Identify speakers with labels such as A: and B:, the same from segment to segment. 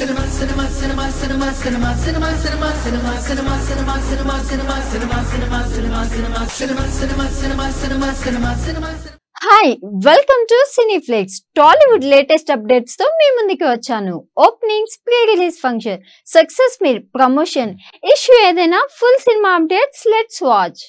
A: Hi, welcome to Cineflix. Tollywood latest updates తో మీ ముందుకు వచ్చాను. Openings, pre release function, success meet, promotion, issue ఏదైనా full cinema updates let's watch.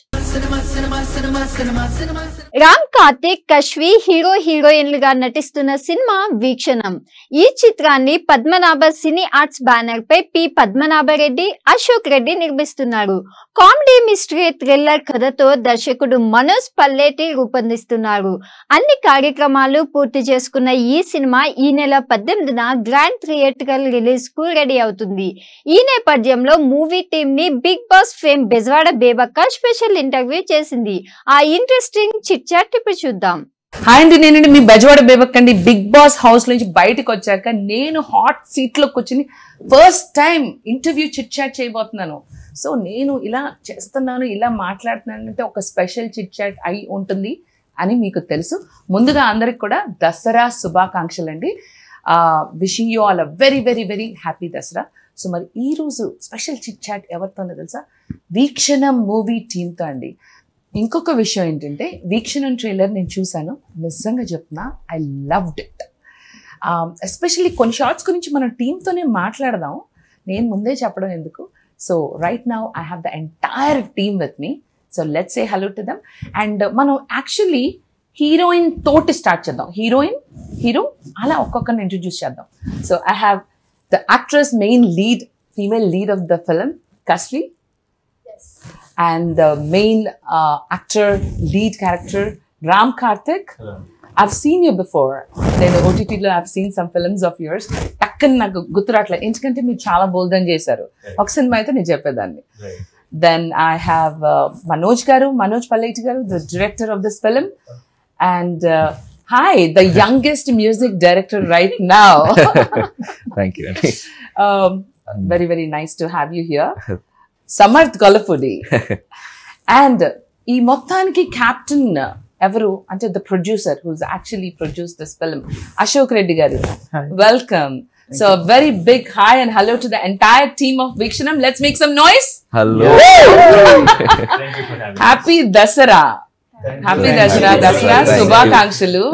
A: Ram Karthik, Kashvi hero హీరోయిన్లుగా నటిస్తున్న సినిమా వీక్షణం. ఈ చిత్రాన్ని పద్మనాభ సినీ ఆర్ట్స్ బ్యానర్ పై పి పద్మనాభరెడ్డి, అశోక్ రెడ్డి నిర్మిస్తున్నారు. కామెడీ మిస్టరీ థ్రిల్లర్ కథతో దర్శకుడు మనోజ్ పల్లేటి రూపొందిస్తున్నారు. అన్ని కార్యక్రమాలు పూర్తి చేసుకున్న ఈ సినిమా ఈ నెల 18న గ్రాండ్ థియేట్రికల్ రిలీజ్ కు రెడీ అవుతుంది. ఈ నేపథ్యంలో మూవీ టీమ్ ని Bigg Boss fame Bezawada Bebakka special interview చేసింది. ఆ ఇంట్రెస్టింగ్ చిట్ చాట్ ఇప్పుడు చూద్దాం.
B: హాయ్ అండి, నేనండి మీ బెజవాడ బేబక్ అండి. బిగ్ బాస్ హౌస్ నుంచి బయటకు వచ్చాక నేను హాట్ సీట్ లో కూర్చుని first time interview chit chat చేయబోతున్నాను. సో నేను ఇలా చేస్తున్నాను, ఇలా మాట్లాడుతున్నాను అంటే ఒక స్పెషల్ చిట్ చాట్ అయి ఉంటుంది అని మీకు తెలుసు. ముందుగా అందరికి కూడా దసరా శుభాకాంక్షలు అండి. Wishing you all a very very very happy Dasara. So మరి ఈరోజు స్పెషల్ చిట్ చాట్ ఎవరితోనో తెలుసా? వీక్షణం మూవీ టీమ్తో అండి. ఇంకొక విషయం ఏంటంటే, వీక్షణం ట్రైలర్ నేను చూశాను, నిజంగా చెప్తున్నా ఐ లవ్డ్ ఇట్. ఎస్పెషల్లీ కొన్ని షార్ట్స్ గురించి మన టీంతోనే మాట్లాడదాం, నేను ముందే చెప్పడం ఎందుకు. So right now I have the entire team with me. So let's say hello to them. And మనం యాక్చువల్లీ హీరోయిన్ తోటి స్టార్ట్ చేద్దాం. హీరోయిన్, హీరో అలా ఒక్కొక్కరిని ఇంట్రడ్యూస్ చేద్దాం. So I have the actress, main lead, female lead of the film, Kasvi. And the main actor, lead character, Ram Karthik. Hello. I've seen you before. Then OTT lo I've seen some films of yours. Takkan naku guturatla endukante meer chaala boldan chesaru. Oka cinema aithe nee cheppedanni. Then I have Manoj garu, Manoj Palleti garu, the director of this film. And hi, the youngest music director right now.
C: Thank you.
B: Very very nice to have you here. Samarth Golapudi. And ee mottaniki captain evaru ante the producer who's actually produced this film, Ashok Reddy garu. Welcome. So a very big hi and hello to the entire team of Vikshanam. Let's make some noise.
C: Hello.
D: Thank you for having us.
B: Happy Dasara. Happy Dasara. Dasara శుభాకాంక్షలు.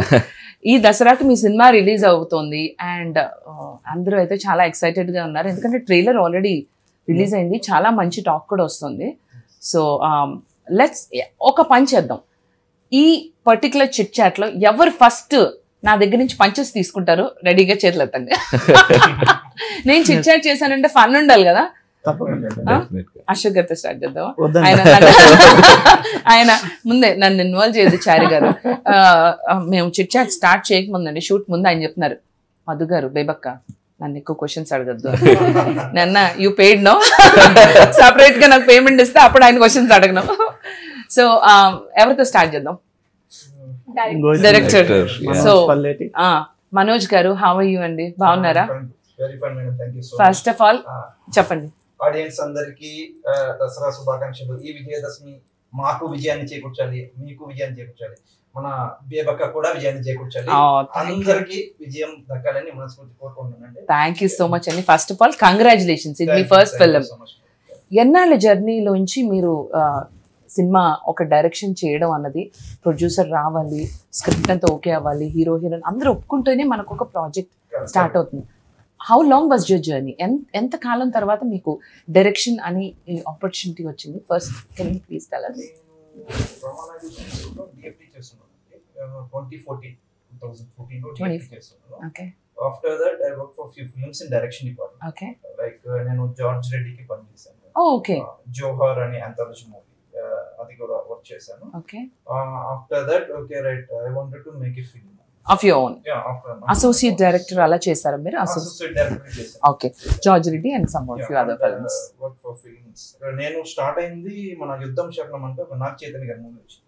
B: ఈ దసరాకి మీ cinema release అవుతోంది and అందరూ అయితే చాలా excited గా ఉన్నారు, ఎందుకంటే ట్రైలర్ ఆల్రెడీ రిలీజ్ అయింది, చాలా మంచి టాక్ కూడా వస్తుంది. సో లెట్స్ ఒక పని చేద్దాం. ఈ పర్టికులర్ చిట్ చాట్ లో ఎవరు ఫస్ట్ నా దగ్గర నుంచి పంచెస్ తీసుకుంటారు రెడీగా చేతులు ఎత్తండి. నేను చిట్ చాట్ చేశానంటే ఫన్ ఉండాలి కదా. అశోక్ గారితో స్టార్ట్ చేద్దాం. ఆయన ముందే నన్ను ఇన్వాల్వ్ చేయదు చారి గారు. మేము చిట్ చాట్ స్టార్ట్ చేయకముందండి, షూట్ ముందు ఆయన చెప్తున్నారు, మధు గారు బేబక్క నన్ను ఎక్కువ క్వశ్చన్స్ అడగద్దు, నన్న యూ పెయిడ్ నో, సపరేట్ గా నాకు పేమెంట్ ఇస్తే అప్పుడు ఆయన క్వశ్చన్స్ అడగను. సో ఎవరితో స్టార్ట్ చేద్దాం? డైరెక్టర్. సో మనోజ్ గారు, హౌ ఆర్ యూ అండి, బాగున్నారా? ఫస్ట్ ఆఫ్ ఆల్ చెప్పండి.
D: ఆడియన్స్ అందరికి దసరా శుభాకాంక్షలు. ఈ విజయదశమి మాకు విజయాన్ని చేకూర్చాలి, మీకు విజయాన్ని చేకూర్చాలి, మన బేబక్క కూడా విజయాన్ని చేకూర్చాలి, అందరికి విజయం దక్కాలని మనస్ఫూర్తి కోరుకుంటున్నానండి.
B: థ్యాంక్ యూ సో మచ్ అండి. ఫస్ట్ ఆఫ్ ఆల్ కంగ్రాచులేషన్స్, ఇది మీ ఫస్ట్ ఫిల్మ్. ఎన్నాళ్ళ జర్నీలోంచి మీరు సినిమా ఒక డైరెక్షన్ చేయడం అన్నది, ప్రొడ్యూసర్ రావాలి, స్క్రిప్ట్ అంతా ఓకే అవ్వాలి, హీరో హీరోయిన్ అందరూ ఒప్పుకుంటేనే మనకు ఒక ప్రాజెక్ట్ స్టార్ట్ అవుతుంది. How long was your journey? ఎంత కాలం తర్వాత మీకు డైరెక్షన్ అని ఆపర్చునిటీ వచ్చింది? First can you please tell us?
D: 2014 చేస్తున్నాను. Okay. After that I worked for few films in direction department.
B: Okay.
D: Like నేను జార్జ్ రెడ్డికి పనిచేశాను.
B: Oh, okay.
D: జోహార్ అనే anthology movie అది కూడా వర్క్ చేశాను.
B: Okay.
D: After that, okay, right, I wanted to make a film
B: of your own.
D: Yeah, after
B: associate director అలా చేశారా మీరు?
D: associate director చేశాను.
B: Okay. George Reddy and some of few other films.
D: Work for films. నేను start అయింది మన యుద్ధం శకలం అంటే ఒక నాగ్ చైతన్య గారి మూవీ వచ్చింది.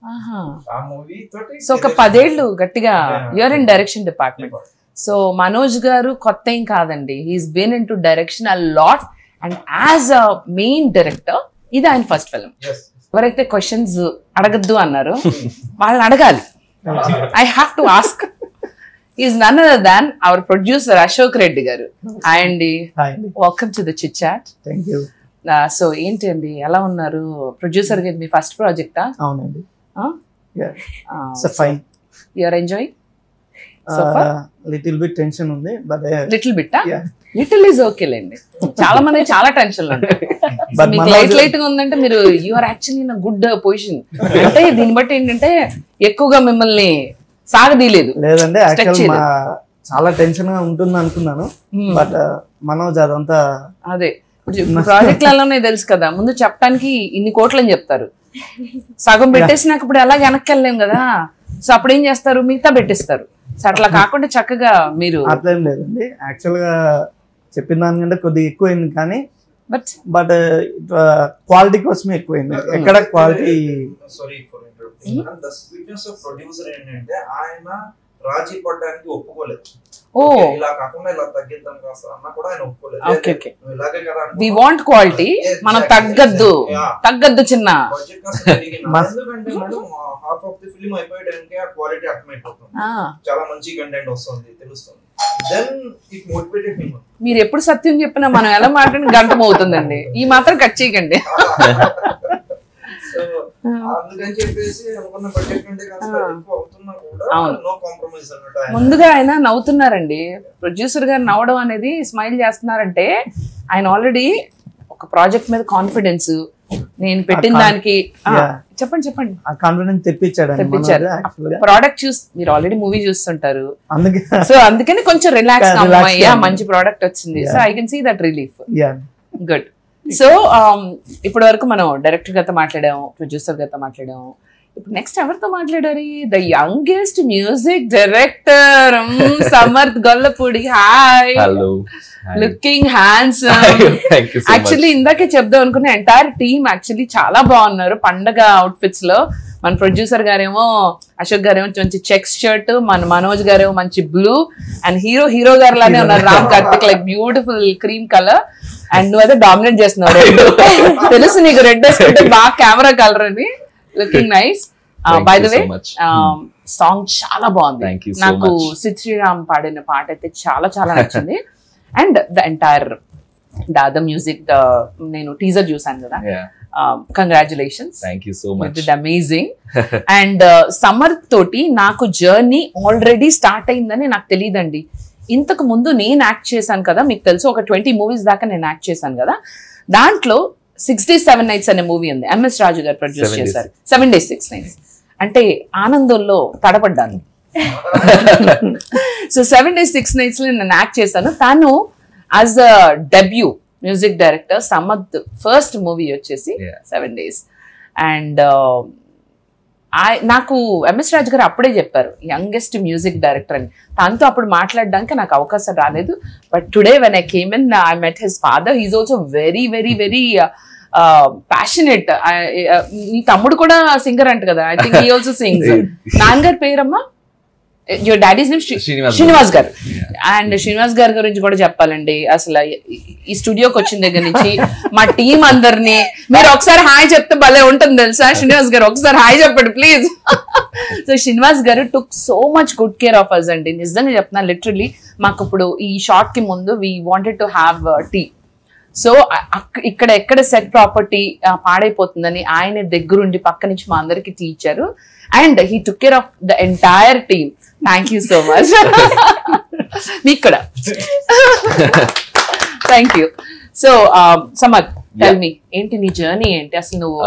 D: ఆ మూవీ తోటి
B: సో ఒక 10 ఏళ్ళు గట్టిగా you're in direction department. So Manoj garu కొత్త ఏం కాదండి, he's been in to direction a lot and as a main director ఇది ఆయన ఫస్ట్ ఫిల్మ్. ఎవరైతే క్వశ్చన్స్ అడగద్దు అన్నారు వాళ్ళని అడగాలి. I have to ask. Is none other than our producer Ashok Reddy garu. Hi అండి,
E: హాయ్ అండి.
B: Welcome to the chit chat.
E: Thank you.
B: So ఏంటి అండి, ఎలా ఉన్నారు? ప్రొడ్యూసర్ గారు మీ ఫస్ట్ ప్రాజెక్టా?
E: అవునండి. Fine.
B: You are enjoying?
E: Little bit tension ఉంది, but
B: little bit little is okay లేండి. చాలా మంది చాలా టెన్షన్లు ఉంటాయి.
E: But
B: మీకు లైట్ లైట్ గా ఉందంటే మీరు you are actually in good position. అంటే దీన్ని బట్టి ఏంటంటే ఎక్కువగా మిమ్మల్ని సాగదీయలేదు.
E: లేదంటే యాక్చువల్ చాలా టెన్షన్ గా ఉంటుంది అనుకున్నాను, బట్ మనోజ్ అదంతా
B: అదే ప్రాజెక్టులలోనే తెలుసు కదా, ముందు చెప్పడానికి ఇన్ని కోట్లు అని చెప్తారు, సగం పెట్టేసినాక ఇప్పుడు ఎలా వెనక్కి వెళ్ళలేం కదా, సో అప్పుడు ఏం చేస్తారు, మిగతా పెట్టేస్తారు. సో అట్లా కాకుండా చక్కగా మీరు
E: అట్లా ఏం లేదండి. యాక్చువల్ గా చెప్పిన దానికంటే కొద్దిగా ఎక్కువైంది, కానీ బట్ క్వాలిటీ కోసమే ఎక్కువైంది. ఎక్కడ quality
D: sorry for interrupting. The sweetness of producer ఏంటంటే ఆయన రాజీ పడడానికి ఒప్పుకోలేదు. ఇలా కాకుండా ఇలా తగ్గిద్దాం కాస్త అన్న కూడా ఆయన ఒప్పుకోలేదు.
B: ఓకే ఓకే,
D: ఇలాగే కదా
B: వి వాంట్ క్వాలిటీ, మనం తగ్గద్దు చిన్న
D: బడ్జెట్ కాస్త పెరిగిన. ఎందుకంటే madam half of the film అయిపోయడానికి ఆ క్వాలిటీ అర్థమైపోతుంది, చాలా మంచి కంటెంట్ వస్తుంది, తెలుస్తుంది. Then it motivated me.
B: మీరు ఎప్పుడు సత్యం చెప్పినా మనం ఎలా మాట్లాడిన గంటం అవుతుందండి, ఈ మాత్రం కట్ చేయకండి.
D: సో అందుకని చెప్పేసి అనుకున్న బడ్జెట్ కంటే కాస్త ఎక్కువ అవుతున్నా కూడా నో కాంప్రమైజ్ అన్నట్టు.
B: ముందుగా ఆయన నవ్వుతున్నారండి. ప్రొడ్యూసర్ గారు నవ్వడం అనేది, స్మైల్ చేస్తున్నారంటే ఆయన ఆల్రెడీ ఒక ప్రాజెక్ట్ మీద కాన్ఫిడెన్స్, నేను పెట్టిన దానికి చెప్పండి ఆ
E: కాన్ఫిడెన్స్ తెప్పించారు.
B: ప్రోడక్ట్ చూసి మీరు ఆల్రెడీ మూవీ చూస్తుంటారు,
E: అందుకే
B: సో అందుకని కొంచెం రిలాక్స్ మంచి ప్రోడక్ట్ వచ్చింది. So I can see that relief. Good. So ఇప్పటి వరకు మనం డైరెక్టర్ గారితో మాట్లాడాము, ప్రొడ్యూసర్ గారితో మాట్లాడాము. ఇప్పుడు నెక్స్ట్ ఎవరితో మాట్లాడారు? The youngest music director Samarth Gollapudi. Hi, looking handsome. Actually ఇందాకే చెప్దాం అనుకున్న ఎంటైర్ టీమ్ యాక్చువల్లీ చాలా బాగున్నారు పండగ అవుట్ఫిట్స్ లో. మన ప్రొడ్యూసర్ గారేమో అశోక్ గారేమో మంచి చెక్స్ షర్ట్, మన మనోజ్ గారేమో మంచి బ్లూ, అండ్ హీరో గారు లానే ఉన్నారు Ram Karthik, like beautiful cream colour. And నువ్వైతే డామినేట్ చేస్తున్నావు రెడ్. తెలుసు నీకు రెడ్ వేసుకుంటే బాగా కెమెరా కలర్ అని. Looking nice. By the way song చాలా బాగుంది. నాకు సిద్ శ్రీరామ్ పాడిన పాట అయితే చాలా చాలా నచ్చింది. And the entire the music, నేను టీజర్ చూసాను కదా, కంగ్రాచులేషన్స్, అమేజింగ్. అండ్ సమర్థ్ తోటి నాకు జర్నీ ఆల్రెడీ స్టార్ట్ అయిందని నాకు తెలియదండి. ఇంతకు ముందు నేను యాక్ట్ చేశాను కదా, మీకు తెలుసు, ఒక 20 మూవీస్ దాకా నేను యాక్ట్ చేశాను కదా. దాంట్లో 67 Nights అనే మూవీ ఉంది, ఎంఎస్ రాజు గారు ప్రొడ్యూస్ చేశారు. 7 Days 6 Nights అంటే ఆనందంలో తడబడ్డాను. సో 7 Days 6 Nights లో నేను యాక్ట్ చేశాను. తను as a debut music director, Samarth first movie వచ్చేసి 7 Days. అండ్ నాకు ఎంఎస్ రాజు గారు అప్పుడే చెప్పారు యంగెస్ట్ మ్యూజిక్ డైరెక్టర్ అని. తనతో అప్పుడు మాట్లాడడానికి నాకు అవకాశం రాలేదు. But today when I came in, I met his father. He's also very very very passionate. నీ తమ్ముడు కూడా సింగర్ అంట కదా, I think he also sings. నాన్నగారి పేరమ్మా? యువర్ డాడీస్ నేమ్ శ్రీనివాస్ గారు. అండ్ శ్రీనివాస్ గారి గురించి కూడా చెప్పాలండి. అసలు ఈ స్టూడియోకి వచ్చిన దగ్గర నుంచి మా టీం అందరినీ మీరు ఒకసారి హాయ్ చెప్తే భలే ఉంటుంది తెలుసా. శ్రీనివాస్ గారు ఒకసారి హాయ్ చెప్పండి please. So Srinivas garu took so much good care of us అండి. నిజంగా చెప్తున్నా, లిటరలీ మాకు ఇప్పుడు ఈ షార్ట్ కి ముందు we wanted to have tea. So ఎక్కడ సెట్ ప్రాపర్టీ పాడైపోతుందని ఆయన దగ్గరుండి పక్క నుంచి మా అందరికి టీ ఇచ్చారు. And he took care of the entire team. Thank you so much. మీకు కూడా thank you. So Samarth, tell me, ఏంటి నీ జర్నీ ఏంటి అసలు? నువ్వు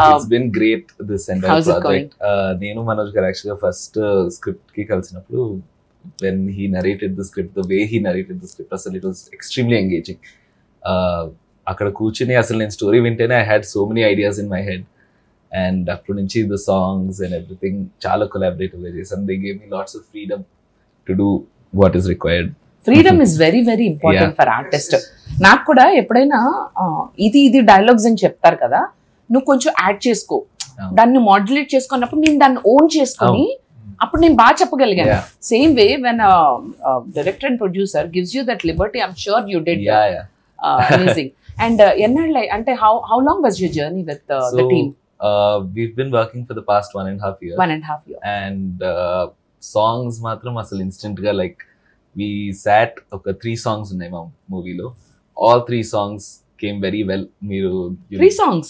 C: it's been great this entire project. నేను మనోజ్ గారు యాక్చువల్గా ఫస్ట్ స్క్రిప్ట్ కి కలిసినప్పుడు when he narrated the script, the way he narrated the script, అసలు it was extremely engaging. అక్కడ కూర్చుని అసలు నేను స్టోరీ వింటేనే I had so many ideas in my head. And అప్పటి నుంచి ద సాంగ్స్ అండ్ ఎవ్రీథింగ్ చాలా కొలాబరేటివ్గా చేసాం. They gave me lots of freedom to do what is required.
B: Freedom is very very important for artist. నాకు కూడా ఎప్పుడైనా ఇది dialogues అని చెప్తారు కదా, నువ్వు కొంచెం యాడ్ చేసుకో, దాన్ని మాడ్యులేట్ చేసుకున్నప్పుడు నేను దాన్ని ఓన్ చేసుకుని అప్పుడు నేను బాగా చెప్పగలిగాను. Same way when director and producer gives you that liberty, I'm sure you did. Amazing. And ఎన్నాళ్ళ అంటే how long was your journey with the team?
C: We've been working for the past 1.5 years.
B: 1.5 years.
C: And songs మాత్రం అసలు instant గా like వి సాట్ ఒక 3 songs ఉన్నాయి మా మూవీలో. All 3 songs came very well. మీరు
B: 3 songs.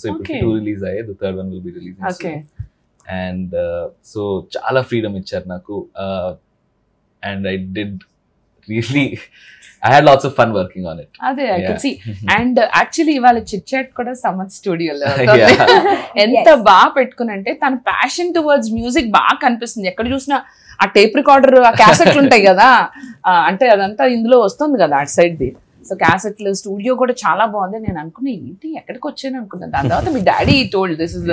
C: సో ఇప్పుడు 2 రిలీజ్ అయ్యాయి. The third one will be releasing soon. And so చాలా ఫ్రీడమ్ ఇచ్చారు నాకు. And I did really I had lots of fun working on it.
B: అదే I could see. And actually ఇవాళ chit chat కూడా సమత్ స్టూడియోలో ఎంత బాగా పెట్టుకునంటే తన ప్యాషన్ టువర్డ్స్ మ్యూజిక్ బాగా కనిపిస్తుంది. ఎక్కడ చూసినా ఆ టేప్ రికార్డర్, ఆ క్యాసెట్లు ఉంటాయి కదా, అంటే అదంతా ఇందులో వస్తుంది కదా అటు సైడ్ ది. సో క్యాసెట్లు, స్టూడియో కూడా చాలా బాగుంది. నేను అనుకున్నా ఏంటి ఎక్కడికి వచ్చాను అనుకున్నాను. దాని తర్వాత మీ daddy told this is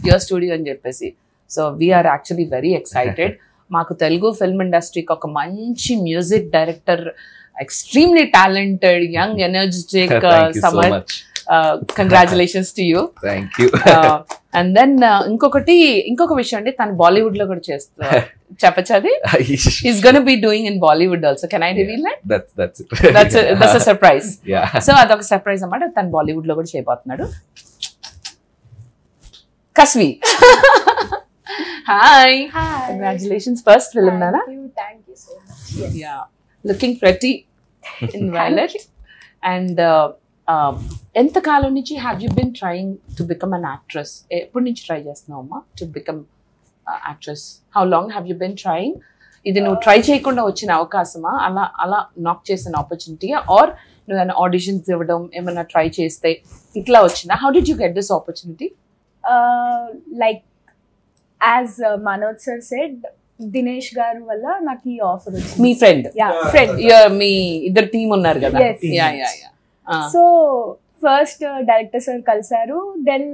B: your studio అని చెప్పేసి. So we are actually very excited. మాకు తెలుగు ఫిల్మ్ ఇండస్ట్రీకి ఒక మంచి music director, extremely talented, young, energetic Samar. Congratulations to you.
C: Thank you.
B: And then ఇంకొక విషయం అండి, తను బాలీవుడ్ లో కూడా చేస్తారు. చెప్పచ్చు అది? Is gonna be doing in Bollywood also. Can I reveal that? That's a surprise. So అదొక సర్ప్రైజ్ అన్నమాట. తను బాలీవుడ్ లో కూడా చేయబోతున్నాడు. Kasvi, hi. Congratulations, first film నానా.
F: Thank you so much.
B: Yeah, looking pretty in violet. And ఎంతకాలం నుంచి have you been trying to become an actress? ఎప్పటి నుంచి ట్రై చేస్తున్నావు అమ్మా to become actress? How long have you been trying? ఇది నువ్వు try చేయకుండా వచ్చిన అవకాశమా, అలా నాక్ చేసిన ఆపర్చునిటీయా, ఆర్ నువ్వు ఏమైనా ఆడిషన్స్ ఇవ్వడం ఏమైనా ట్రై చేస్తే ఇట్లా వచ్చిందా? How did you get this opportunity?
F: Like as Manoj sir said, Dinesh గారు వల్ల నాకు ఈ ఆఫర్ వచ్చింది.
B: మీ ఫ్రెండ్?
F: ఫ్రెండ్.
B: మీ ఇద్దరు టీమ్ ఉన్నారు కదా?
F: సో ఫస్ట్ డైరెక్టర్ సార్ కలిసారు, దెన్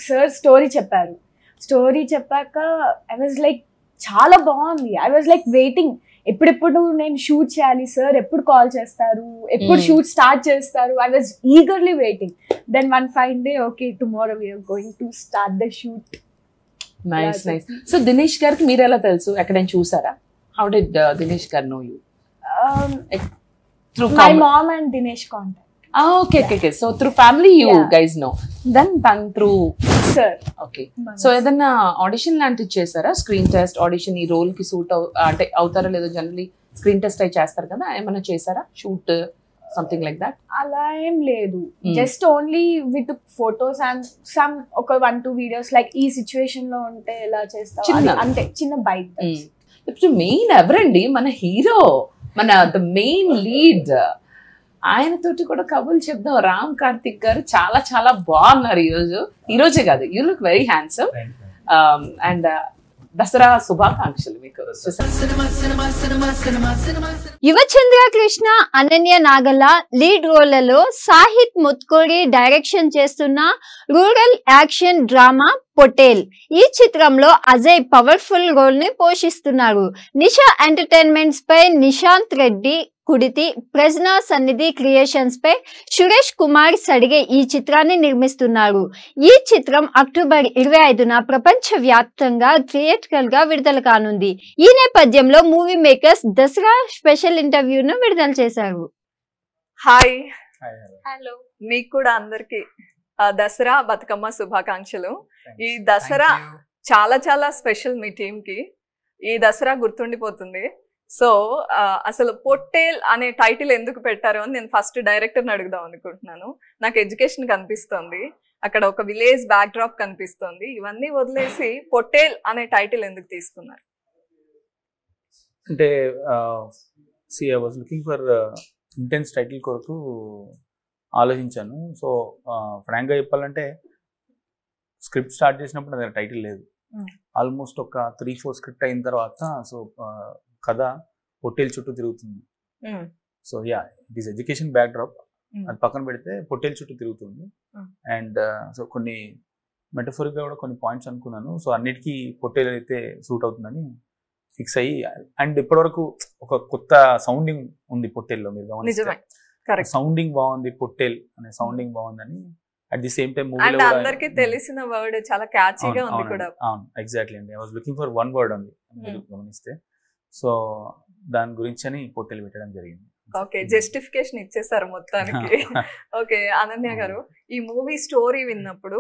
F: సార్ స్టోరీ చెప్పారు. స్టోరీ చెప్పాక ఐ వాజ్ లైక్ చాలా బాగుంది. ఐ వాజ్ లైక్ వెయిటింగ్, ఎప్పుడెప్పుడు నేను షూట్ చేయాలి, సార్ ఎప్పుడు కాల్ చేస్తారు, ఎప్పుడు షూట్ స్టార్ట్ చేస్తారు. I was eagerly waiting. Then one fine day, okay tomorrow we're going to start the shoot.
B: Nice. So Dinesh గారికి మీరు ఎలా తెలుసు? ఎక్కడైనా చూసారా? How did Dinesh garu know you?
F: My mom and Dinesh contact.
B: Okay. So through family you guys know. Then through
F: sir.
B: Okay. So ఏదన్నా audition లాంటిది చేశారా? Screen test, audition, ఈ రోల్ కి సూట్ అంటే అవుతారా లేదో జనరల్లీ స్క్రీన్ టెస్ట్ అయి చేస్తారు కదా, ఏమైనా చేశారా? Shoot something like that?
F: అలా ఏం లేదు. Just only we took photos and some ఒక 1-2 వీడియోస్ లైక్ ఈ సిచ్యువేషన్ లో ఉంటే ఎలా చేస్తావు అంటే చిన్న బైట్.
B: ఇప్పుడు మెయిన్ ఎవరండి? మన హీరో, మన ద మెయిన్ లీడ్. ఆయనతోటి కూడా కబుర్లు చెప్దాం. రామ్ కార్తిక్ గారు చాలా చాలా బాగున్నారు ఈ రోజే కాదు. You look very handsome. And Dasara శుభాకాంక్షలు మీకు.
A: యువచంద్ర కృష్ణ, అనన్య నాగల లీడ్ రోళ్లలో సాహిత్ ముత్కోరి డైరెక్షన్ చేస్తున్న రూరల్ యాక్షన్ డ్రామా పొటేల్. ఈ చిత్రంలో అజయ్ పవర్ఫుల్ రోల్ ని పోషిస్తున్నారు. నిషా ఎంటర్టైన్మెంట్స్ పై నిశాంత్ రెడ్డి కుడితి, ప్రజ్ఞా సన్నిధి క్రియేషన్స్ పై సురేష్ కుమార్ సడిగే ఈ చిత్రాన్ని నిర్మిస్తున్నారు. ఈ చిత్రం అక్టోబర్ 25న ప్రపంచ వ్యాప్తంగా థియేట్రికల్ గా విడుదల కానుంది. ఈ నేపథ్యంలో మూవీ మేకర్స్ దసరా స్పెషల్ ఇంటర్వ్యూను విడుదల చేశారు.
G: హాయ్. హలో. మీకు కూడా అందరికి దసరా బతుకమ్మ శుభాకాంక్షలు. ఈ దసరా చాలా చాలా స్పెషల్ మీ టీమ్ కి. ఈ దసరా గుర్తుండిపోతుంది. సో అసలు పొట్టేల్ అనే టైటిల్ ఎందుకు పెట్టారో అని నేను ఫస్ట్ డైరెక్టర్ని అడుగుదాం అనుకుంటున్నాను. నాకు ఎడ్యుకేషన్ కనిపిస్తుంది, అక్కడ ఒక విలేజ్ బ్యాక్ డ్రాప్ కనిపిస్తుంది. ఇవన్నీ వదిలేసి పొట్టేల్ అనే టైటిల్ ఎందుకు తీసుకున్నారు?
H: అంటే I was looking for intense title కొరకు ఆలోచించాను. సో ఫ్రాంక్గా చెప్పాలంటే స్క్రిప్ట్ స్టార్ట్ చేసినప్పుడు నా టైటిల్ లేదు. ఆల్మోస్ట్ ఒక 3-4 స్క్రిప్ట్ అయిన తర్వాత సో కథ పొట్టేల్ చుట్టూ తిరుగుతుంది. So it is education back drop, అది పక్కన పెడితే పొట్టేల్ చుట్టూ తిరుగుతుంది. అండ్ సో కొన్ని మెటఫోరిక్గా కూడా కొన్ని పాయింట్స్ అనుకున్నాను. సో అన్నిటికీ పొట్టేల్ అయితే సూట్ అవుతుందని ఫిక్స్ అయ్యి, అండ్ ఇప్పటివరకు ఒక కొత్త సౌండింగ్ ఉంది పొట్టేల్లో. మీరు గమనిస్తే సౌండింగ్ బాగుంది, పొట్టేల్ అనే సౌండింగ్ బాగుందని. అట్ ది సేమ్ టైం మూవీలో
G: అందరికీ తెలిసిన వర్డ్, చాలా క్యాచీగా ఉంది కూడా.
H: అవును, ఎగ్జాక్ట్లీ అండి. I was looking for one word ఉంది మీరు గమనిస్తే. సో దాని గురించి అని పొట్టేల్ పెట్టడం జరిగింది.
G: ఓకే, జస్టిఫికేషన్ ఇచ్చేసారు మొత్తానికి. ఓకే, అనన్య గారు, ఈ మూవీ స్టోరీ విన్నప్పుడు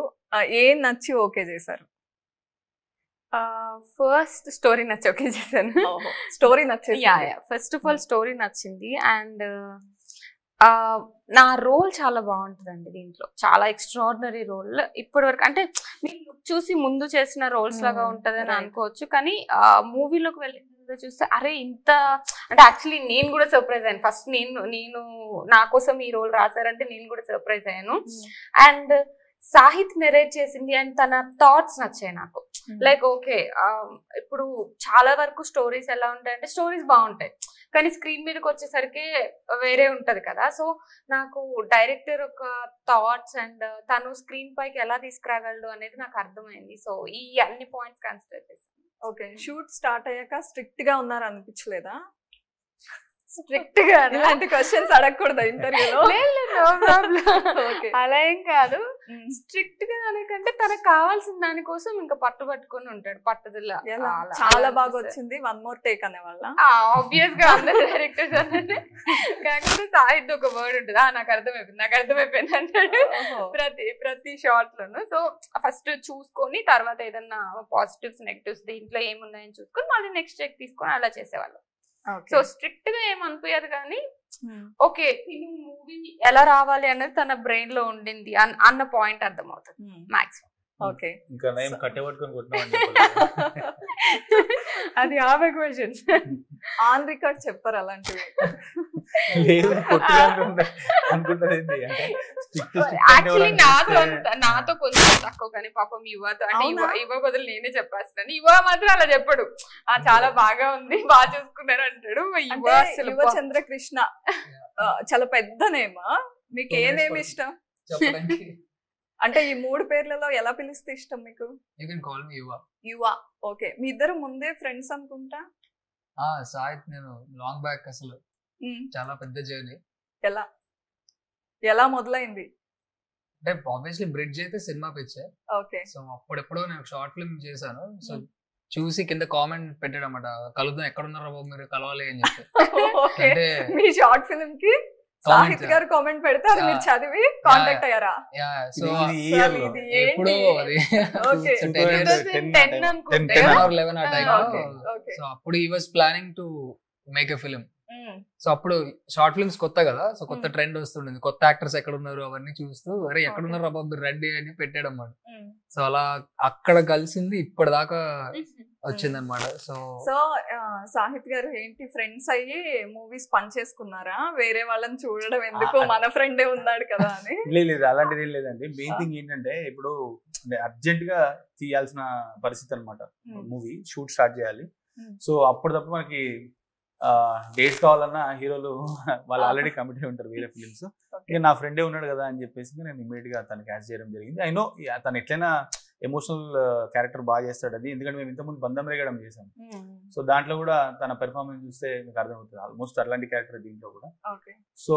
G: ఏం నచ్చి ఓకే చేశారు?
I: ఫస్ట్ స్టోరీ నచ్చి ఓకే చేశాను.
G: స్టోరీ నచ్చింది.
I: ఫస్ట్ ఆఫ్ ఆల్ స్టోరీ నచ్చింది. అండ్ నా రోల్ చాలా బాగుంటుందండి దీంట్లో. చాలా ఎక్స్ట్రాడినరీ రోల్. ఇప్పటి వరకు అంటే మీరు చూసి ముందు చేసిన రోల్స్ లాగా ఉంటదని అనుకోవచ్చు, కానీ మూవీలోకి వెళ్ళిన చూస్తే అరే ఇంత అంటే యాక్చువల్లీ నేను కూడా సర్ప్రైజ్ అయ్యాను. ఫస్ట్ నేను నా కోసం ఈ రోల్ రాశారంటే నేను కూడా సర్ప్రైజ్ అయ్యాను. అండ్ సాహిత్ నెరేట్ చేసింది అండ్ తన థాట్స్ నచ్చాయి నాకు. లైక్ ఓకే, ఇప్పుడు చాలా వరకు స్టోరీస్ ఎలా ఉంటాయంటే స్టోరీస్ బాగుంటాయి కానీ స్క్రీన్ మీదకి వచ్చేసరికి వేరే ఉంటది కదా. సో నాకు డైరెక్టర్ ఒక థాట్స్ అండ్ తను స్క్రీన్ పైకి ఎలా తీసుకురాగలడు అనేది నాకు అర్థమైంది. సో ఈ అన్ని పాయింట్స్ కన్సిడర్ చేశాను.
G: ఓకే, షూట్ స్టార్ట్ అయ్యాక స్ట్రిక్ట్ గా ఉన్నారు అనిపించలేదా?
I: స్ట్రిక్ట్ గా
G: ఇలాంటి క్వశ్చన్స్ అడగకూడదు ఇంటర్వ్యూలో.
I: అలా ఏం కాదు, స్ట్రిక్ట్ గా అనేకంటే తనకు కావాల్సిన దానికోసం ఇంకా పట్టుబట్టుకుని ఉంటాడు, పట్టుదల.
G: చాలా బాగా వచ్చింది, వన్ మోర్ టేక్ అనే వాళ్ళ
I: ఆబ్వియస్ గా అందరు డైరెక్టర్స్ అంటే. కాకపోతే సాహిత్ ఒక వర్డ్ ఉంటుంది, నాకు అర్థమైపోయింది అంటాడు ప్రతి షార్ట్ లోను. సో ఫస్ట్ చూసుకొని తర్వాత ఏదన్నా పాజిటివ్స్ నెగిటివ్స్ దీంట్లో ఏమున్నాయని చూసుకొని మళ్ళీ నెక్స్ట్ టేక్ తీసుకొని అలా చేసేవాళ్ళు. సో స్ట్రిక్ట్ గా ఏమనిపోయారు కానీ ఓకే నేను మూవీ ఎలా రావాలి అనేది తన బ్రెయిన్ లో ఉండింది అన్న పాయింట్ అర్థమవుతుంది మాక్సిమం.
G: ఓకే,
H: ఇంకా నేను కట్టెపట్టుకొని కొట్టినామని
I: అది ఆమె క్వశ్చన్.
G: ఆన్ రికార్డ్ చెప్పారు అలాంటివి?
I: యాక్చువల్లీ నాతో కొంచెం తక్కువ కానీ పాపం యువతో అంటే యువ బదులు నేనే చెప్పేస్తాను. యువ మాత్రం అలా చెప్పడు, చాలా బాగా ఉంది బాగా చూసుకున్నారు అంటాడు.
G: యువ చంద్రకృష్ణ చాలా పెద్ద నేమా, మీకు ఏ నేమ్ ఇష్టం? అంటే ఈ 3 పేర్లలో ఎలా పిలిస్తే ఇష్టం మీకు? యువ. ఓకే, మీ ఇద్దరు ముందే ఫ్రెండ్స్ అనుకుంటా.
J: సాహిత్ నేను లాంగ్ బ్యాక్, అసలు చాలా పెద్ద జర్నీ.
G: ఎలా మొదలైంది?
J: అంటే ఆబ్వియస్లీ బ్రిడ్జ్ అయితే సినిమా పిచ్చే.
G: ఓకే,
J: సో అప్పుడెప్పుడో నేను షార్ట్ ఫిల్మ్ చేశాను. సో చూసి కింద కామెంట్ పెట్టాడు అన్నమాట, కలుద్దాం ఎక్కడున్నారా బాబు మీరు, కలవాలి అని చెప్పి.
G: అంటే మీ షార్ట్ ఫిల్మ్ కి సాహిత్ గారు కామెంట్ పెడితే అది మీరు చదివి కాంటాక్ట్ అయ్యారా?
J: సో ఎప్పుడు అది 10 or 11 ఆ టైం. సో అప్పుడు he was planning to make a film. So అప్పుడు షార్ట్ ఫిల్మ్స్ కొత్త కదా, సో కొత్త ట్రెండ్ వస్తుండేది, కొత్త యాక్టర్స్ ఎక్కడ ఉన్నారు అవన్నీ చూస్తూ అరే ఎక్కడున్నారు అబ్బా మీరు రండి అని పెట్టాడు అన్నమాట. సో అలా అక్కడ కలిసింది ఇప్పటిదాకా వచ్చింది అనమాట.
G: సో సాహిత్ గారు ఏంటి ఫ్రెండ్స్ అయ్యి మూవీస్ పనిచేసుకున్నారా? వేరే వాళ్ళని చూడడం ఎందుకు, మన ఫ్రెండే ఉన్నాడు కదా అని?
H: లేదు, అలాంటిది ఏం లేదండి. మెయిన్ థింగ్ ఏంటంటే ఇప్పుడు అర్జెంట్ గా తీయాల్సిన పరిస్థితి అనమాట. మూవీ షూట్ స్టార్ట్ చేయాలి. సో అప్పటిదప్పుడు మనకి డేట్ కావాలన్నా హీరోలు వాళ్ళు ఆల్రెడీ కమిటీ ఉంటారు వేరే ఫిలిమ్స్. ఇక నా ఫ్రెండే ఉన్నాడు కదా అని చెప్పేసి నేను ఇమీడియట్ గా తను క్యాచ్ చేయడం జరిగింది. ఐ నో తను ఎట్లయినా ఎమోషనల్ క్యారెక్టర్ బాగా చేస్తాడు అది, ఎందుకంటే మేము ఇంతకుముందు బంధం రేగడం చేసాం. సో దాంట్లో కూడా తన పెర్ఫార్మెన్స్ చూస్తే మీకు అర్థమవుతుంది, ఆల్మోస్ట్ అలాంటి క్యారెక్టర్ దీంట్లో కూడా. సో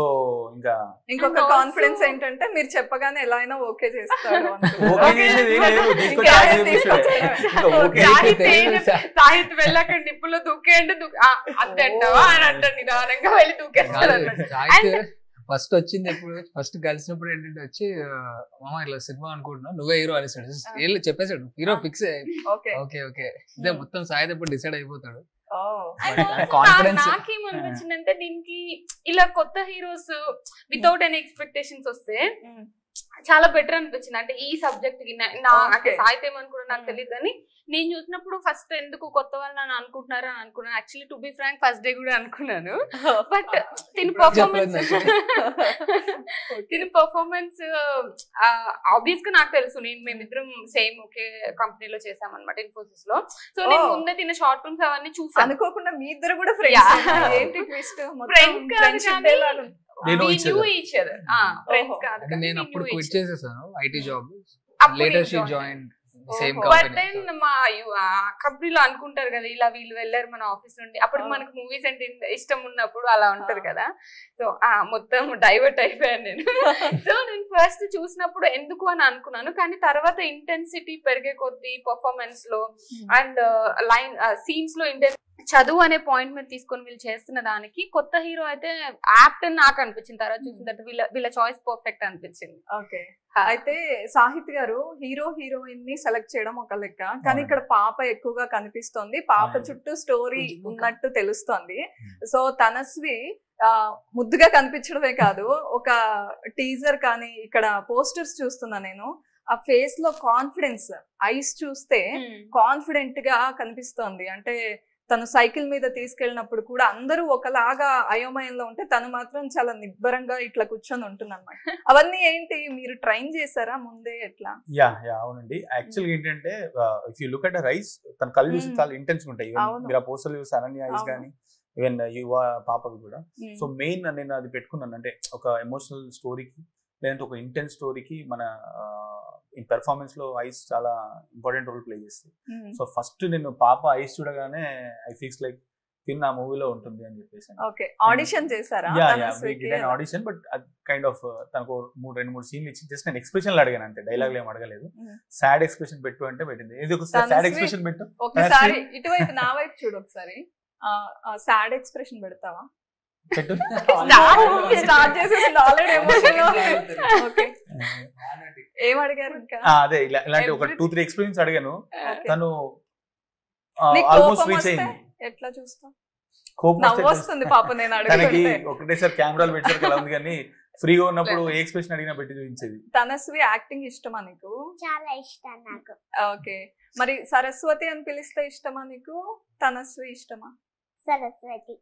H: ఇంకా
G: ఇంకొక కాన్ఫిడెన్స్ ఏంటంటే మీరు చెప్పగానే ఎలా అయినా ఓకే చేస్తాడు.
I: సాహిత్ వెళ్ళాక నిప్పులో దూకేయండి అంటావా అని అంటాడు, నిదానంగా వెళ్ళి దూకేస్తాడు.
J: ఫస్ట్ వచ్చింది ఎప్పుడు, ఫస్ట్ కలిసినప్పుడు ఏంటంటే వచ్చి మామ ఇట్లా సినిమా అనుకుంటున్నా నువ్వే హీరో అనేసాడు. వీళ్ళు చెప్పేసాడు హీరో ఫిక్స్. ఓకే ఓకే ఇదే మొత్తం సాయి ఎప్పుడు డిసైడ్ అయిపోతాడు.
I: నాకేమనిపించిందంటే దీనికి ఇలా కొత్త హీరోస్ వితౌట్ ఎనీ ఎక్స్పెక్టేషన్స్ వస్తే చాలా బెటర్ అనిపించింది. అంటే ఈ సబ్జెక్ట్ కి అంటే సాహిత్యం ఏమనుకున్నా నాకు తెలియదు కానీ నేను చూసినప్పుడు ఫస్ట్ ఎందుకు కొత్త వాళ్ళు నన్ను అనుకుంటున్నారా అని అనుకున్నాను. Actually to be frank first day కూడా అనుకున్నాను. బట్ తిని పర్ఫార్మెన్స్ ఆబ్వియస్ గా నాకు తెలుసు, మేమిద్దరం సేమ్ ఒకే కంపెనీలో చేసామన్నమాట ఇన్ఫోసిస్ లో. సో నేను ముందే తిన్న షార్ట్ ఫిల్మ్స్ అవన్నీ చూసాను.
G: అనుకోకుండా మీ ఇద్దరు కూడా ఫ్రెండ్స్.
J: నేను అప్పుడు క్విట్ చేసేసాను IT job, later she join same company.
I: మా కంపెనీలో అనుకుంటారు కదా ఇలా వీళ్ళు వెళ్ళారు మన ఆఫీస్ నుండి, అప్పుడు మనకు మూవీస్ అంటే ఇష్టం ఉన్నప్పుడు అలా ఉంటది కదా. సో మొత్తం డైవర్ట్ అయిపోయాను నేను. సో నేను ఫస్ట్ చూసినప్పుడు ఎందుకు అని అనుకున్నాను, కానీ తర్వాత ఇంటెన్సిటీ పెరిగే కొద్దీ పర్ఫార్మెన్స్ లో అండ్ లైన్ సీన్స్ లో చదువు అనే పాయింట్ మీద తీసుకొని వీళ్ళు చేస్తున్న దానికి కొత్త హీరో అయితే యాప్ట్ అని నాకు అనిపించింది. తర్వాత చూసిన తర్వాత వీళ్ళ చాయిస్ పర్ఫెక్ట్ అనిపించింది.
G: ఓకే, అయితే సాహిత్ గారు హీరో హీరోయిన్ ని సెలెక్ట్ చేయడం ఒక లెక్క, కానీ ఇక్కడ పాప ఎక్కువగా కనిపిస్తోంది, పాప చుట్టూ స్టోరీ ఉన్నట్టు తెలుస్తోంది. సో తనస్వి ముద్దుగా కనిపించడమే కాదు, ఒక టీజర్ కానీ ఇక్కడ పోస్టర్స్ చూస్తున్నా నేను, ఆ ఫేస్ లో కాన్ఫిడెన్స్, ఐస్ చూస్తే కాన్ఫిడెంట్ గా కనిపిస్తోంది. అంటే తను సైకిల్ మీద తీసుకెళ్ళినప్పుడు కూడా అందరూ ఒకలాగా అయోమయంలో ఉంటే తను మాత్రం చాలా నిబ్బరంగా ఇట్లా కూర్చొని ఉంటుంది అనమాట. అవన్నీ ఏంటి, మీరు ట్రైన్ చేశారా ముందే ఎట్లా?
H: యా అవునండి. యాక్చువల్గా ఏంటంటే if you look at rice, తన కళ్ళు చూసి చాలా ఇంటెన్స్ ఉంటాయి. మీరు ఆ పోస్టర్లు చూసి అనన్య ఐస్ కానీ ఈవెన్ యువ పాపకి కూడా. సో మెయిన్ నేను అది పెట్టుకున్నాను, అంటే ఒక ఎమోషనల్ స్టోరీకి లేదంటే ఒక ఇంటెన్స్ స్టోరీకి మన ఇన్ పెర్ఫార్మెన్స్ లో ఐస్ చాలా ఇంపార్టెంట్ రోల్ ప్లే చేస్తుంది. సో ఫస్ట్ నేను పాప ఐస్ చూడగానే ఐ ఫీల్స్ లైక్ తిన్న ఆ మూవీలో ఉంటుంది అని చెప్పేసి.
G: ఓకే, ఆడిషన్ చేశారా?
H: ఆడిషన్, బట్ కైండ్ ఆఫ్ తనకు 2-3 సీన్లు ఇచ్చి జస్ట్ నేను ఎక్స్ప్రెషన్లు అడిగాను అంతే, డైలాగ్ ఏం అడగలేదు. సాడ్ ఎక్స్ప్రెషన్ పెట్టు అంటే పెట్టింది. ఇది ఒక సాడ్ ఎక్స్ప్రెషన్ పెట్టు,
G: ఒకసారి ఇటువైపు నా వైపు చూడు, ఒకసారి సాడ్ ఎక్స్ప్రెషన్ పెడతావా? స్టార్ట్ చేసేసింది ఆల్రెడీ ఎమోషన్. ఓకే, ఏం అడిగారు ఇంకా?
H: అదే ఇలాంటి ఒక 2-3 ఎక్స్పీరియన్స్ అడిగాను. తను ఆల్మోస్ట్ రీచ్ అయింది.
G: ఎట్లా చూస్తా
H: కోపం
G: వస్తుంది పాప, నేను
H: తనకి ఒకటేసారి కెమెరాలు పెట్టారు కదా ఉంది, కానీ ఫ్రీగా ఉన్నప్పుడు ఏ ఎక్స్ప్రెషన్ అడిగినా పెట్టి చూపించేది.
G: తనస్వి యాక్టింగ్ ఇష్టమా నీకు?
K: చాలా ఇష్టం నాకు.
G: ఓకే, మరి సరస్వతి అని పిలిస్తే ఇష్టమా నీకు? తనస్వి ఇష్టమా?
K: సరస్వతి.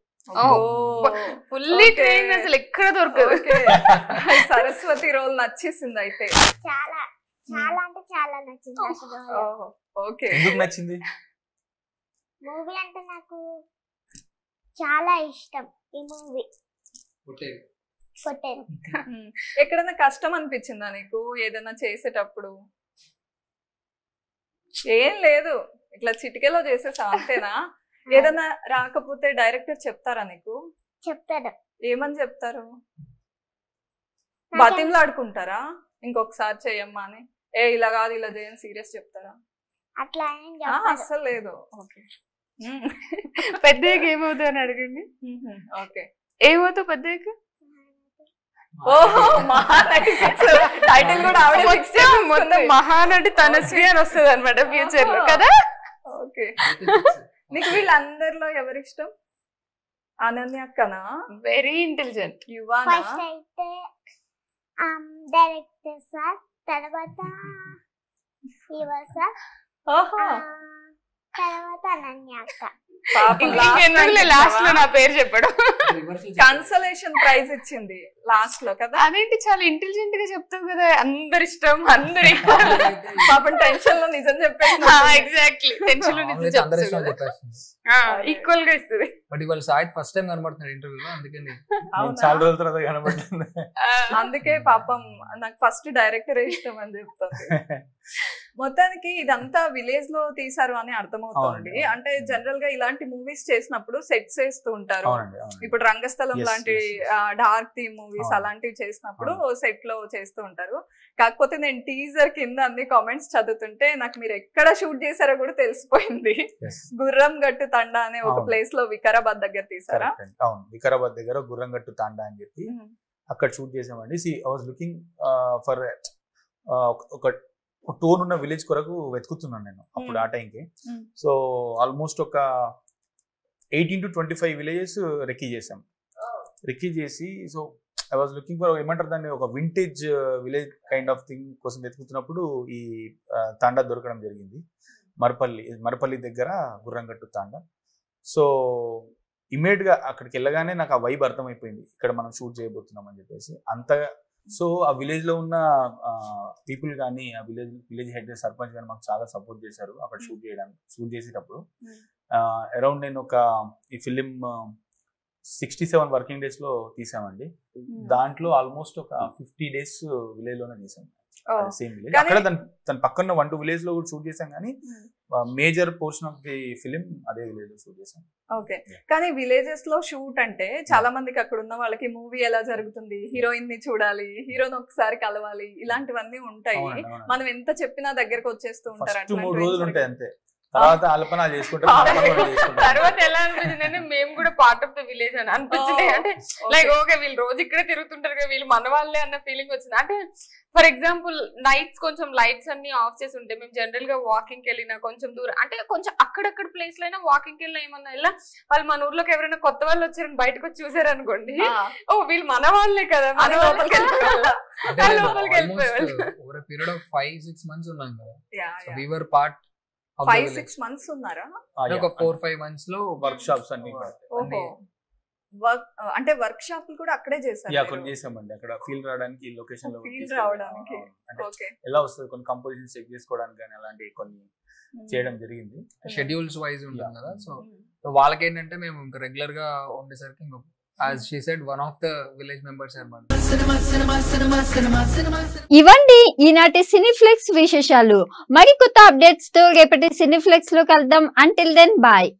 I: ఫుల్లీ ట్రైన్, అసలు ఎక్కడ దొరకదు.
G: సరస్వతి రోల్ నచ్చేసింది అయితే?
K: చాలా చాలా అంటే చాలా నచ్చింది నాకు.
G: ఓకే,
H: ఎందుకు నచ్చింది?
K: మూవీ అంటే నాకు చాలా ఇష్టం. ఈ మూవీ
G: ఎక్కడైనా కష్టం అనిపించిందా నీకు ఏదైనా చేసేటప్పుడు? ఏం లేదు, ఇట్లా చిటికెలో చేసేసా అంతేనా? ఏదైనా రాకపోతే డైరెక్టర్ చెప్తారా నీకు?
K: చెప్తాడు.
G: ఏమని చెప్తారు? బతిమలాడుకుంటారా ఇంకొకసారి చెయ్యమ్మా అని? ఇలా కాదు ఇలా చేయని సీరియస్ చెప్తారా?
K: అట్లా
G: అస్సలు లేదు. ఓకే,
I: పెద్దయ్యకి ఏమవుతావు అని అడగండి.
G: ఓకే,
I: ఏమవుతావు పెద్దయ్యకి?
G: ఓహో, మహానటి టైటిల్ కూడా ఆవిడ
I: మొత్తం మహానటి తనస్వి అని వస్తుంది అనమాట ఫ్యూచర్ లో కదా.
G: ఓకే, నీకు వీళ్ళందరిలో ఎవరి ఇష్టం? అనన్య అక్కనా?
I: Very intelligent.
G: యువానా?
K: ఫస్ట్ అయితే డైరెక్టర్ సార్, తర్వాత యువ సార్, తర్వాత అనన్య అక్క.
I: లాస్ట్ లో నా పేరు చెప్పడం.
G: కన్సలేషన్ ప్రైజ్ ఇచ్చింది లాస్ట్ లో కదా.
I: అదేంటి చాలా ఇంటెలిజెంట్ గా చెప్తావు కదా, అందరి ఇష్టం అందరి
G: పాపం టెన్షన్ లో నిజం చెప్పేసి.
I: ఎగ్జాక్ట్లీ, టెన్షన్ లో నిజం ఈక్వల్ గా ఇస్తుంది.
J: బట్ ఇవాళ సాయిత్ ఫస్ట్ టైం కనబడుతున్నాడు ఇంటర్వ్యూలో, అందుకని
H: చాలా రోజుల తర్వాత కనబడుతుంది.
G: అందుకే పాపం నాకు ఫస్ట్ డైరెక్టర్ ఇష్టం అని చెప్తుంది. మొత్తానికి ఇదంతా విలేజ్ లో తీసారు అని అర్థమవుతుంది. అంటే జనరల్ గా ఇలాంటి మూవీస్ చేసినప్పుడు సెట్స్ వేస్తూ ఉంటారు. ఇప్పుడు రంగస్థలం లాంటి డార్క్ థీమ్ మూవీస్ అలాంటివి చేసినప్పుడు సెట్ లో చేస్తూ ఉంటారు. కాకపోతే నేను టీజర్ కింద అన్ని కామెంట్స్ చదువుతుంటే నాకు మీరు ఎక్కడ షూట్ చేశారో కూడా తెలిసిపోయింది. గుర్రం గట్టు తండా అనే ఒక ప్లేస్ లో వికారాబాద్ దగ్గర తీసారా?
H: అవును, వికారాబాద్ దగ్గర గుర్రం గట్టు తండా అని చెప్పి అక్కడ షూట్ చేసామండి. ఐ వాజ్ లుకింగ్ ఫర్ ఒక టోన్ ఉన్న విలేజ్ కొరకు వెతుకుతున్నాను నేను అప్పుడు ఆ టైంకి. సో ఆల్మోస్ట్ ఒక 18 to 25 విలేజెస్ రెక్కీ చేసాం. రెక్కీ చేసి so I was looking for ఏమంటారు దాన్ని, ఒక vintage village kind of thing కోసం వెతుకుతున్నప్పుడు ఈ తాండా దొరకడం జరిగింది. మరపల్లి దగ్గర గుర్రంగట్టు తాండా. సో ఇమీడియట్ గా అక్కడికి వెళ్ళగానే నాకు ఆ వైబ్ అర్థమైపోయింది, ఇక్కడ మనం షూట్ చేయబోతున్నాం అని చెప్పేసి. అంతగా సో ఆ విలేజ్ లో ఉన్న పీపుల్ కానీ ఆ విలేజ్ హెడ్ సర్పంచ్ కానీ మాకు చాలా సపోర్ట్ చేశారు అక్కడ షూట్ చేసేటప్పుడు. అరౌండ్ నేను ఈ ఫిలిం 67 వర్కింగ్ డేస్ లో తీసామండి. దాంట్లో ఆల్మోస్ట్ ఒక 50 days విలేజ్ లోనే తీసాం. సేమ్ విలేజ్ అక్కడ దాని పక్కన 1-2 విలేజ్ లో కూడా షూట్ చేసాం, కానీ major portion of the film అదే విలేజ్ లో షూట్ చేసాం.
G: ఓకే, కానీ విలేజెస్ లో షూట్ అంటే చాలా మందికి అక్కడ ఉన్న వాళ్ళకి మూవీ ఎలా జరుగుతుంది, హీరోయిన్ ని చూడాలి, హీరోని ఒకసారి కలవాలి, ఇలాంటివన్నీ ఉంటాయి. మనం ఎంత చెప్పినా దగ్గరకు వచ్చేస్తూ ఉంటారు.
H: 3 రోజులు ఉంటాయి అంతే. తర్వాత వాళ్ళ పని వాళ్ళు చేసుకుంటారు, మన పని వాళ్ళు చేసుకుంటారు.
I: తర్వాత ఎలా అనిపించింది అంటే మేము కూడా పార్ట్ ఆఫ్ ద విలేజ్ అని అనిపించింది. అంటే లైక్ ఓకే వీళ్ళు రోజు ఇక్కడే తిరుగుతుంటారు కదా, వీళ్ళు మన వాళ్ళే అన్న ఫీలింగ్ వచ్చింది. అంటే ఫర్ ఎగ్జాంపుల్ నైట్స్ కొంచెం లైట్స్ అన్ని ఆఫ్ చేసి ఉంటే మేము జనరల్ గా వాకింగ్ వెళ్ళినా కొంచెం దూరం అంటే కొంచెం అక్కడక్కడ ప్లేస్ లో అయినా వాకింగ్ వెళ్ళినా ఏమన్నా వెళ్ళా వాళ్ళు మన ఊర్లోకి ఎవరైనా కొత్త వాళ్ళు వచ్చారని బయటకు వచ్చి చూసారు అనుకోండి, ఓ వీళ్ళు మన వాళ్ళే కదా, మన లోపలికి వెళ్ళిపోయారు.
J: Over a period of 5-6 months ఉన్నాం కదా, so we were part
G: 5-6 months ఉన్నారా?
J: ఒక 4-5 months లో
H: వర్క్ షాప్స్ అన్ని
G: అంటే వర్క్ షాపులు కూడా అక్కడే చేశారు?
H: కొన్ని చేసామండి. అక్కడ ఫీల్ రావడానికి లొకేషన్ లో
G: రావడానికి
H: ఎలా వస్తుంది, కొన్ని కంపోజిషన్ చెక్ చేసుకోవడానికి కానీ అలాంటి కొన్ని చేయడం జరిగింది.
J: షెడ్యూల్స్ వైజ్ ఉంటుంది కదా, సో వాళ్ళకి ఏంటంటే మేము ఇంకా రెగ్యులర్ గా ఉండేసరికి ఇంకా as she said one of the village members అన్నమాట.
A: ఇవండి ఈనాటి సినీఫ్లెక్స్ విశేషాలు. మరి కొత్త అప్డేట్స్ తో రేపటి సినీఫ్లెక్స్ లో కలుద్దాం. Until then bye.